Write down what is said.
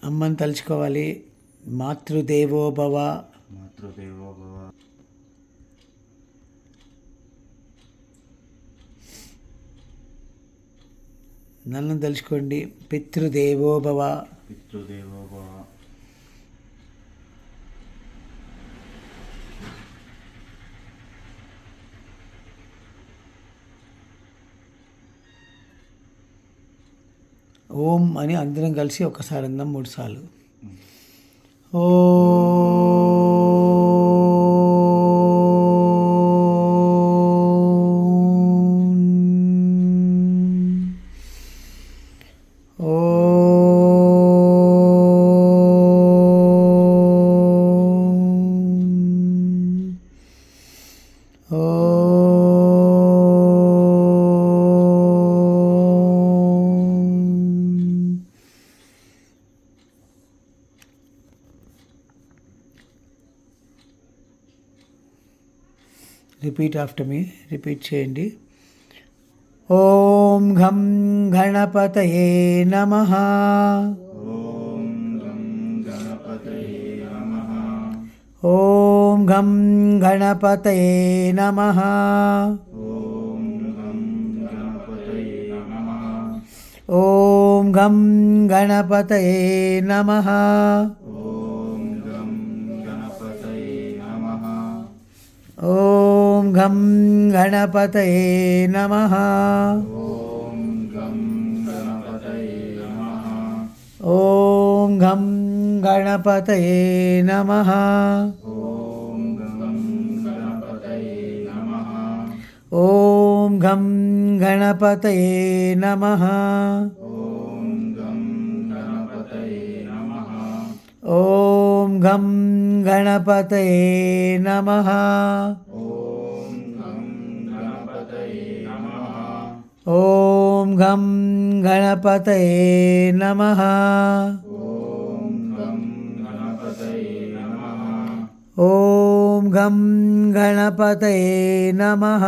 అమ్మని తలుచుకోవాలి. మాతృదేవో భవ. మాతృదేవో భవ. నన్ను తలుచుకోండి. పితృదేవో భవ. పితృదేవో భవ. ఓం అని అందరం కలిసి ఒకసారి అందాం, 3 సార్లు. ఓ రిపీట్ ఆఫ్టర్ మీ. రిపీట్ చేయండి. ఓం ఘం గణపతయే నమః. ఓం గం గణపతయే నమః. ఓం ఘం గణపతయే నమః. ఓం గం గణపతయే నమః. ఓం ఘం గణపతయే నమః. ఓం గం గణపతయే నమః. ఓం ఘం గణపతయే నమః. ఓం గం గణపతయే నమః. ఓం ఘం గణపతయే నమః. ఓం గం గణపతయే నమః. ఓం ఘం గణపతయే నమః. ఓం గం గణపతయే నమః. ఓం ఘం గణపతయే నమః. ఓం గం గణపతయే నమః. ఓం ఘం గణపతయే నమః. ఓం గం గణపతయే నమః. ఓం ఘం గణపతయే నమః.